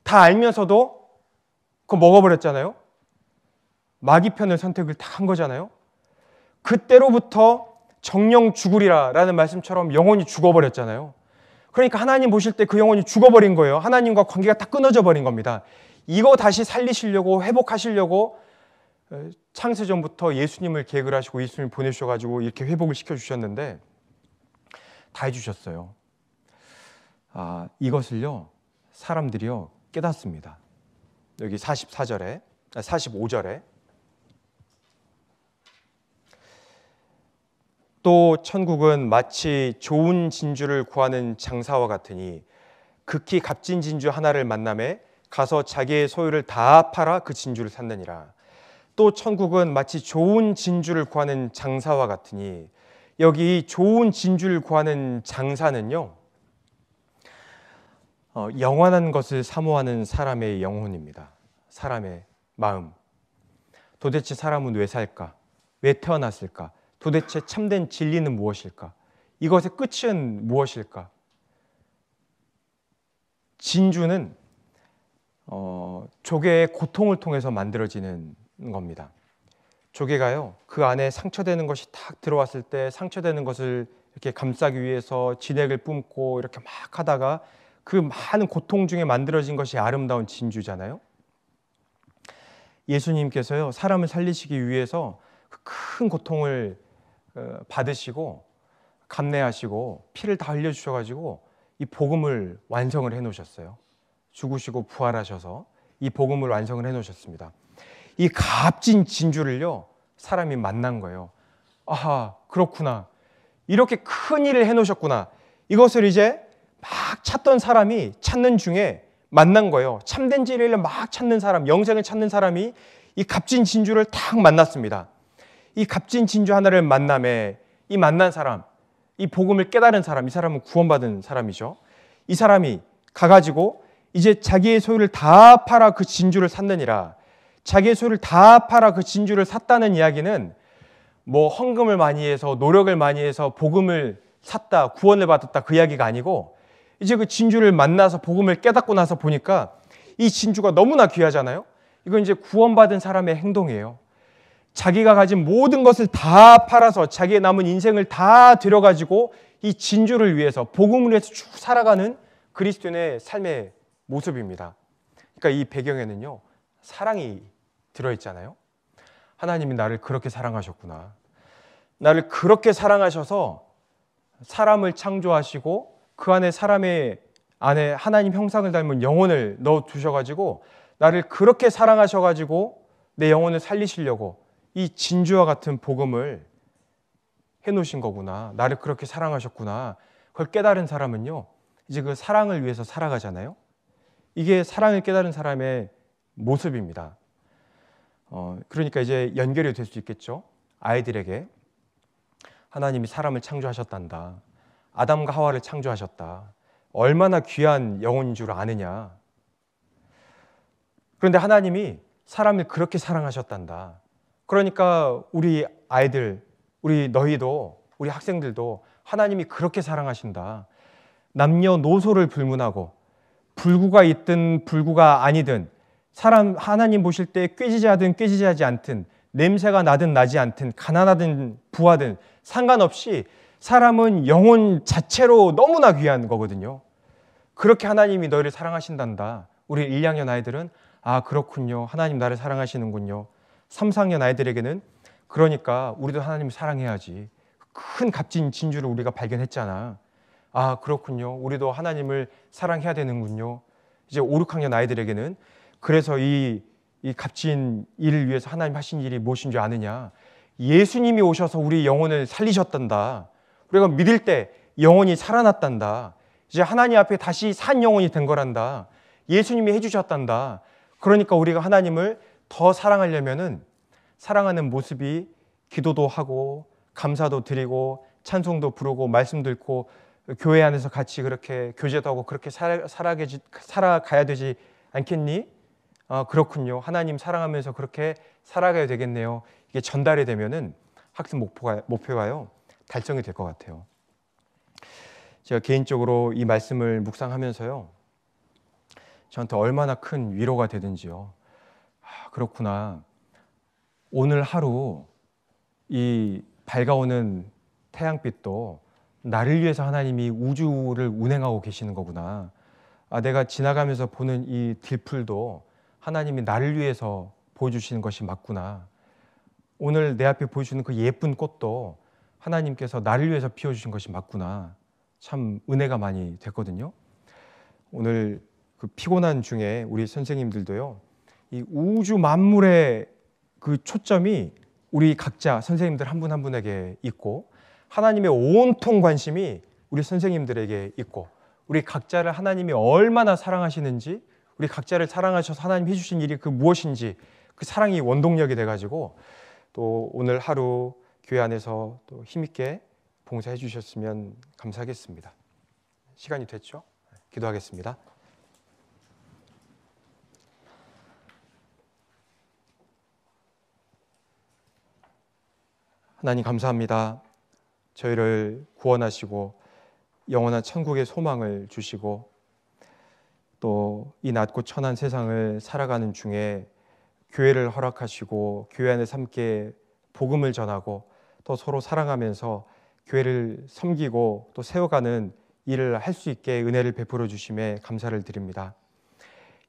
다 알면서도 그거 먹어버렸잖아요. 마귀 편을 선택을 다 한 거잖아요. 그때로부터 정령 죽으리라 라는 말씀처럼 영혼이 죽어버렸잖아요. 그러니까 하나님 보실 때 그 영혼이 죽어버린 거예요. 하나님과 관계가 다 끊어져 버린 겁니다. 이거 다시 살리시려고 회복하시려고 창세전부터 예수님을 계획을 하시고 예수님을 보내주셔가지고 이렇게 회복을 시켜주셨는데 다 해주셨어요. 이것을요 사람들이요 깨닫습니다. 여기 45절에 또 천국은 마치 좋은 진주를 구하는 장사와 같으니 극히 값진 진주 하나를 만남에 가서 자기의 소유를 다 팔아 그 진주를 샀느니라. 또 천국은 마치 좋은 진주를 구하는 장사와 같으니 여기 좋은 진주를 구하는 장사는요 영원한 것을 사모하는 사람의 영혼입니다. 사람의 마음. 도대체 사람은 왜 살까? 왜 태어났을까? 도대체 참된 진리는 무엇일까? 이것의 끝은 무엇일까? 진주는 조개의 고통을 통해서 만들어지는 겁니다. 조개가요 그 안에 상처되는 것이 탁 들어왔을 때 상처되는 것을 이렇게 감싸기 위해서 진액을 뿜고 이렇게 막 하다가 그 많은 고통 중에 만들어진 것이 아름다운 진주잖아요. 예수님께서요 사람을 살리시기 위해서 큰 고통을 받으시고 감내하시고 피를 다 흘려주셔가지고 이 복음을 완성을 해놓으셨어요. 죽으시고 부활하셔서 이 복음을 완성을 해놓으셨습니다. 이 값진 진주를요 사람이 만난 거예요. 아하 그렇구나. 이렇게 큰 일을 해놓으셨구나. 이것을 이제 막 찾던 사람이 찾는 중에 만난 거예요. 참된 진리를 막 찾는 사람, 영생을 찾는 사람이 이 값진 진주를 딱 만났습니다. 이 값진 진주 하나를 만남에 이 만난 사람, 이 복음을 깨달은 사람, 이 사람은 구원받은 사람이죠. 이 사람이 가가지고 이제 자기의 소유를 다 팔아 그 진주를 샀느니라. 자기의 소유를 다 팔아 그 진주를 샀다는 이야기는 뭐 헌금을 많이 해서 노력을 많이 해서 복음을 샀다, 구원을 받았다 그 이야기가 아니고 이제 그 진주를 만나서 복음을 깨닫고 나서 보니까 이 진주가 너무나 귀하잖아요. 이건 이제 구원받은 사람의 행동이에요. 자기가 가진 모든 것을 다 팔아서 자기의 남은 인생을 다 들여가지고 이 진주를 위해서 복음을 위해서 쭉 살아가는 그리스도인의 삶의 모습입니다. 그러니까 이 배경에는요 사랑이 들어있잖아요. 하나님이 나를 그렇게 사랑하셨구나. 나를 그렇게 사랑하셔서 사람을 창조하시고 그 안에 사람의 안에 하나님 형상을 닮은 영혼을 넣어 두셔가지고 나를 그렇게 사랑하셔가지고 내 영혼을 살리시려고 이 진주와 같은 복음을 해놓으신 거구나. 나를 그렇게 사랑하셨구나. 그걸 깨달은 사람은요 이제 그 사랑을 위해서 살아가잖아요. 이게 사랑을 깨달은 사람의 모습입니다. 그러니까 이제 연결이 될 수 있겠죠. 아이들에게 하나님이 사람을 창조하셨단다. 아담과 하와를 창조하셨다. 얼마나 귀한 영혼인 줄 아느냐. 그런데 하나님이 사람을 그렇게 사랑하셨단다. 그러니까 우리 아이들, 우리 너희도, 우리 학생들도 하나님이 그렇게 사랑하신다. 남녀노소를 불문하고 불구가 있든 불구가 아니든 사람 하나님 보실 때 꾀지지하든 꾀지지하지 않든 냄새가 나든 나지 않든 가난하든 부하든 상관없이 사람은 영혼 자체로 너무나 귀한 거거든요. 그렇게 하나님이 너희를 사랑하신단다. 우리 1, 2학년 아이들은 아 그렇군요. 하나님 나를 사랑하시는군요. 3, 4학년 아이들에게는 그러니까 우리도 하나님을 사랑해야지. 큰 값진 진주를 우리가 발견했잖아. 아 그렇군요. 우리도 하나님을 사랑해야 되는군요. 이제 5, 6학년 아이들에게는 그래서 이 값진 일을 위해서 하나님 하신 일이 무엇인 줄 아느냐. 예수님이 오셔서 우리 영혼을 살리셨단다. 우리가 믿을 때 영혼이 살아났단다. 이제 하나님 앞에 다시 산 영혼이 된 거란다. 예수님이 해주셨단다. 그러니까 우리가 하나님을 더 사랑하려면은 사랑하는 모습이 기도도 하고 감사도 드리고 찬송도 부르고 말씀 듣고 교회 안에서 같이 그렇게 교제도 하고 그렇게 살아가야 되지 않겠니? 아, 그렇군요. 하나님 사랑하면서 그렇게 살아가야 되겠네요. 이게 전달이 되면은 학습 목표가요 달성이 될 것 같아요. 제가 개인적으로 이 말씀을 묵상하면서요 저한테 얼마나 큰 위로가 되든지요. 아, 그렇구나. 오늘 하루 이 밝아오는 태양빛도 나를 위해서 하나님이 우주를 운행하고 계시는 거구나. 아, 내가 지나가면서 보는 이 들풀도 하나님이 나를 위해서 보여주시는 것이 맞구나. 오늘 내 앞에 보여주는 그 예쁜 꽃도 하나님께서 나를 위해서 피워주신 것이 맞구나. 참 은혜가 많이 됐거든요. 오늘 그 피곤한 중에 우리 선생님들도요. 이 우주 만물의 그 초점이 우리 각자 선생님들 한 분 한 분에게 있고 하나님의 온통 관심이 우리 선생님들에게 있고 우리 각자를 하나님이 얼마나 사랑하시는지 우리 각자를 사랑하셔서 하나님 해주신 일이 그 무엇인지 그 사랑이 원동력이 돼가지고 또 오늘 하루 교회 안에서 또 힘있게 봉사해 주셨으면 감사하겠습니다. 시간이 됐죠? 기도하겠습니다. 하나님 감사합니다. 저희를 구원하시고 영원한 천국의 소망을 주시고 또 이 낮고 천한 세상을 살아가는 중에 교회를 허락하시고 교회 안에서 함께 복음을 전하고 또 서로 사랑하면서 교회를 섬기고 또 세워가는 일을 할 수 있게 은혜를 베풀어 주심에 감사를 드립니다.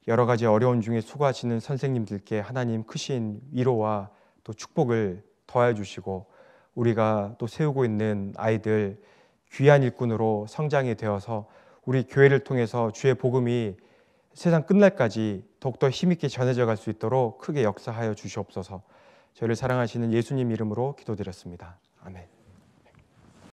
여러 가지 어려운 중에 수고하시는 선생님들께 하나님 크신 위로와 또 축복을 더해 주시고 우리가 또 세우고 있는 아이들 귀한 일꾼으로 성장이 되어서 우리 교회를 통해서 주의 복음이 세상 끝날까지 더욱더 힘있게 전해져 갈 수 있도록 크게 역사하여 주시옵소서. 저희를 사랑하시는 예수님 이름으로 기도드렸습니다. 아멘.